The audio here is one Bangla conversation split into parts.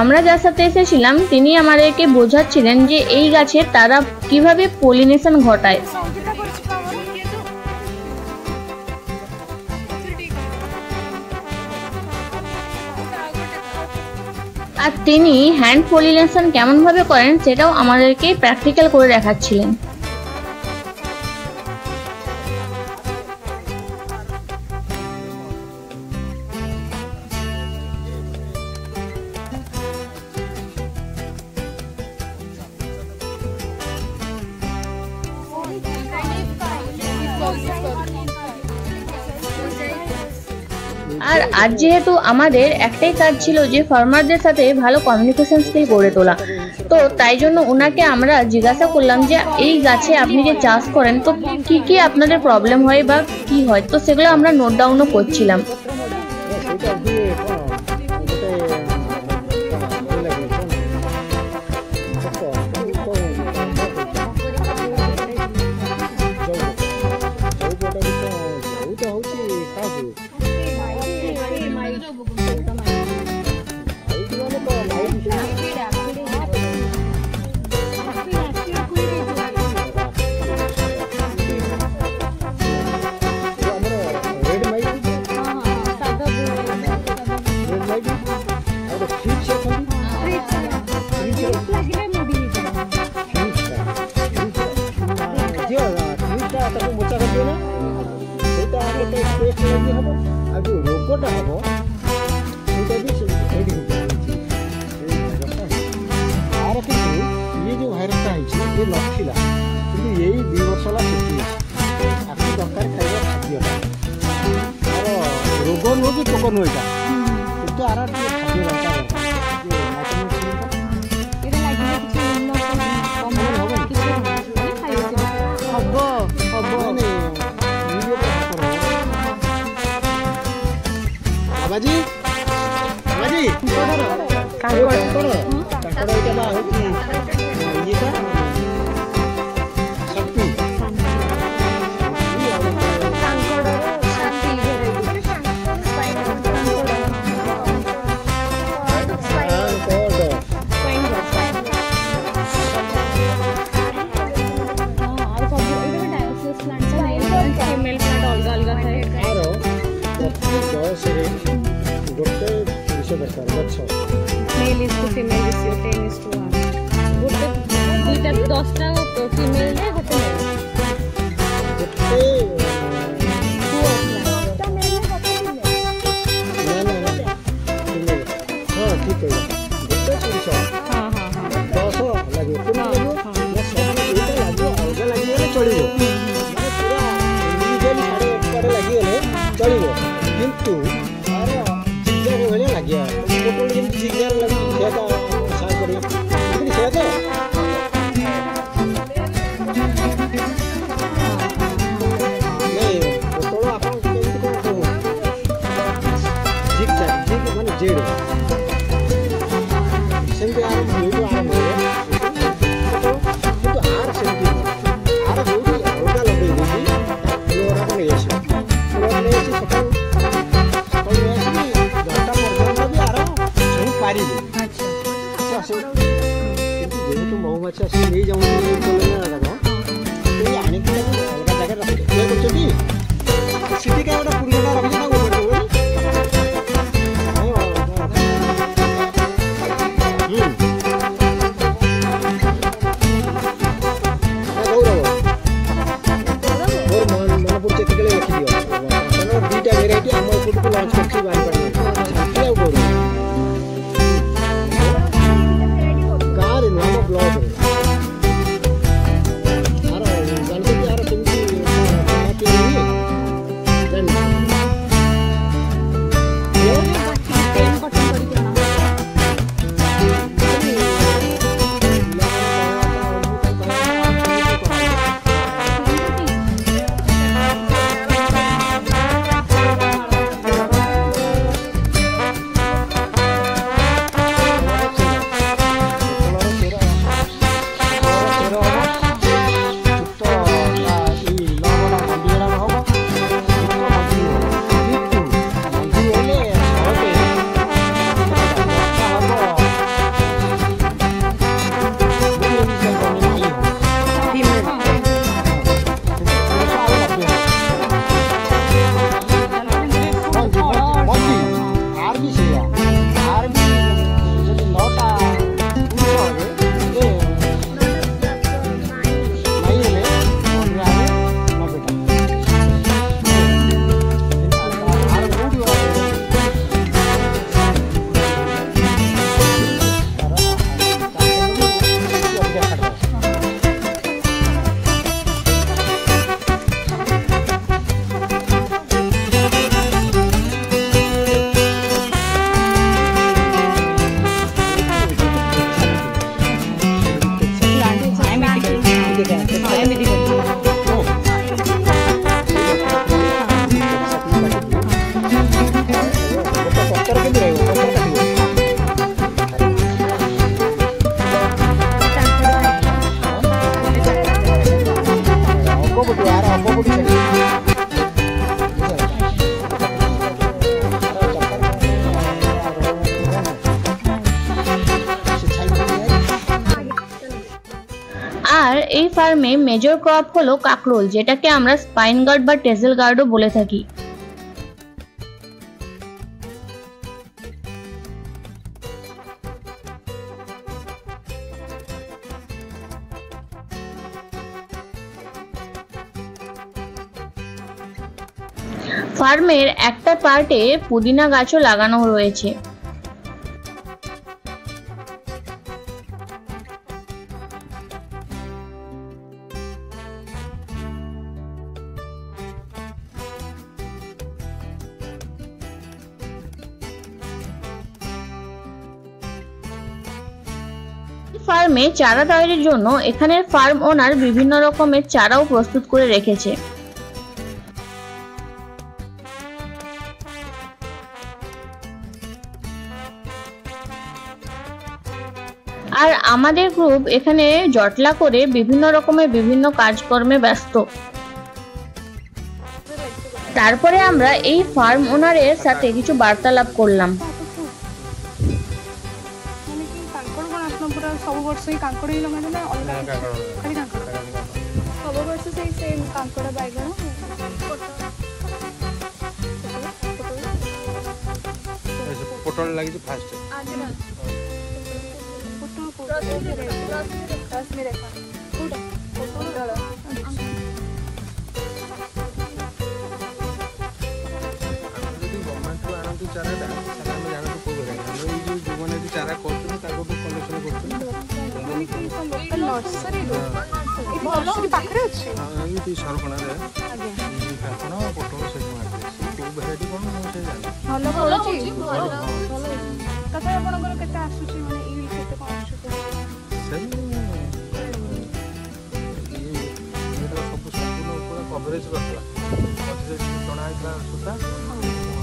আমরা যার সাথে এসেছিলাম তিনি আমাদেরকে বোঝাচ্ছিলেন যে এই গাছের তারা কিভাবে পলিনেশন ঘটায়। আর তিনি হ্যান্ড পলিনেশন কেমনভাবে করেন সেটাও আমাদেরকে প্র্যাকটিক্যাল করে দেখাচ্ছিলেন। আর আজ যেহেতু আমাদের একটাই কাজ ছিল যে ফার্মারদের সাথে ভালো কমিউনিকেশন স্কিল গড়ে তোলা, তো তাই জন্য ওনাকে আমরা জিজ্ঞাসা করলাম যে এই গাছে আপনি যে চাষ করেন তো কি কি আপনাদের প্রবলেম হয় বা কি হয়, তো সেগুলো আমরা নোট ডাউনও করছিলাম। আর এই ফার্মে মেজর ক্রপ হলো কাকরোল, যেটাকে আমরা স্পাইন গার্ড বা টেজেল গার্ডও বলে থাকি। ফার্মের একটা পার্টে পুদিনা গাছও লাগানো রয়েছে। ফার্মে চারা তৈরির জন্য এখানের ফার্ম ওনার বিভিন্ন রকমের চারাও প্রস্তুত করে রেখেছে। আর আমাদের গ্রুপ এখানে জটলা করে বিভিন্ন রকমের বিভিন্ন কাজকর্মে ব্যস্ত। তারপরে আমরা এই ফার্ম ওনারের সাথে কিছু বার্তালাপ করলাম। পটল লাগিছে ফার্স্ট চারা করছেন তারপর কলেকশন করছেন ପାଖରେ ଅଛି ଏମିତି ସରକଣାରେ କାକଣ ପୋଟଳ ସେଠି ମାର୍କେଟ କୋଉ ଭେରାଇଟି କଣ ମୁଁ ସେ ଜାଣି ଭଲ ପଡୁଛି ତଥା ଆପଣଙ୍କର କେତେ ଆସୁଛି ମାନେ ଇ କେତେ କଣ ଆସୁଛି ସେଇ ଏଟା ସବୁ ସମ୍ପୂର୍ଣ୍ଣ ପୁରା କଭରେଜ କରିଥିଲା ମଝିରେ ଟଣା ହେଇଥିଲା ସୂତା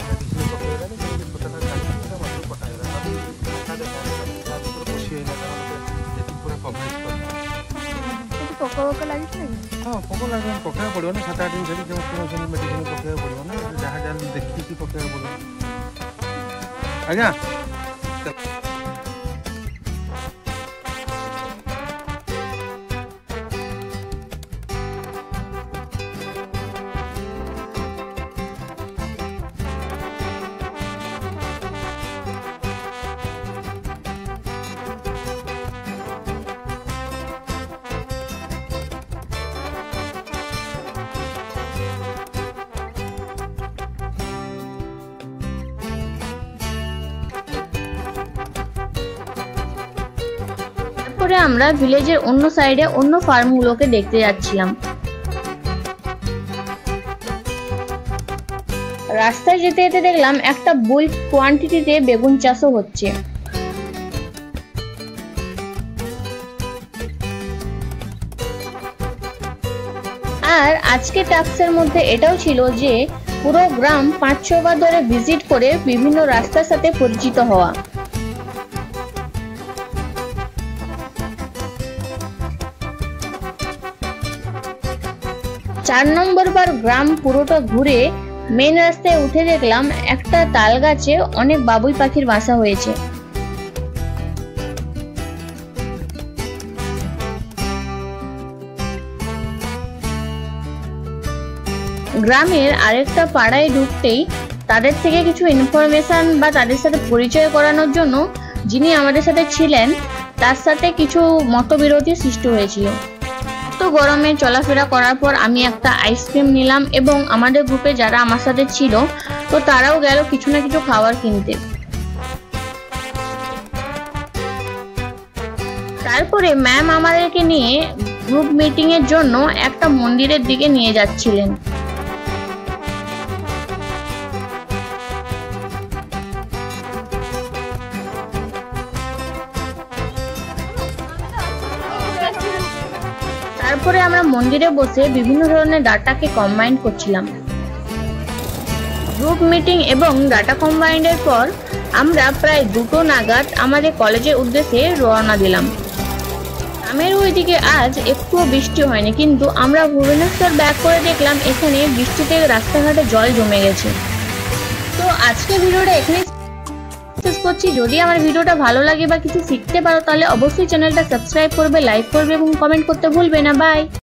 ମେଡିସିନ ପକେଇଲା ଯେ ସୂତାଟା କାଟିଲା ମଝିରେ ପଟାଇଲା ଆଉ ଖାତା ଦେଖା ଖୁସି ହେଇଲା ଯେତିକି ପୁରା କଭରେଜ କରିଥିଲା। पोक पोक लगी हाँ पोक लगे पकड़ा पड़ो ना 7-8 दिन से मेडिसिन पकड़ा पड़ो ना जहाँ जहाँ देखिए पकड़ा पड़ो आज्ञा পরে আমরা ভিলেজের অন্য সাইডে অন্য ফার্মগুলোকে দেখতে যাচ্ছিলাম। রাস্তায় যেতে যেতে দেখলাম একটা বুল্ক কোয়ান্টিটিতে বেগুন চাষও হচ্ছে। আর আজকে টাস্কের মধ্যে এটাও ছিল যে পুরো গ্রাম 5-6 বার ধরে ভিজিট করে বিভিন্ন রাস্তার সাথে পরিচিত হওয়া। চার নম্বর বার গ্রাম পুরোটা ঘুরে মেন রাস্তায় উঠে দেখলাম একটা তাল গাছে অনেক বাবুই পাখির বাসা হয়েছে। গ্রামের আরেকটা পাড়ায় ঢুকতেই তাদের থেকে কিছু ইনফরমেশন বা তাদের সাথে পরিচয় করানোর জন্য যিনি আমাদের সাথে ছিলেন তার সাথে কিছু মতবিরোধী সৃষ্টি হয়েছিল। তো গরমে চলাফেরা করার পর আমি একটা আইসক্রিম নিলাম এবং আমাদের গ্রুপে যারা আমার সাথে ছিল তো তারাও গেল কিছু না কিছু খাবার কিনতে। তারপরে ম্যাম আমাদেরকে নিয়ে গ্রুপ মিটিং এর জন্য একটা মন্দিরের দিকে নিয়ে যাচ্ছিলেন। তারপরে আমরা মন্দিরে বসে বিভিন্ন ধরনের ডাটাকে কম্বাইন করছিলাম। গ্রুপ মিটিং এবং ডাটা কম্বাইন্ডের পর আমরা প্রায় 2টো নাগাদ আমাদের কলেজের উদ্দেশ্যে রওনা দিলাম। গ্রামের ওইদিকে আজ একটুও বৃষ্টি হয়নি, কিন্তু আমরা ভুবনেশ্বর ব্যাক করে দেখলাম এখানে বৃষ্টিতে রাস্তাঘাটে জল জমে গেছে। তো আজকে ভিডিওটা এখানেই শেষ করছি। যদি আমার ভিডিওটা ভালো লাগে বা কিছু শিখতে পারো তাহলে অবশ্যই চ্যানেলটা সাবস্ক্রাইব করবে, লাইক করবে এবং কমেন্ট করতে ভুলবে না। বাই।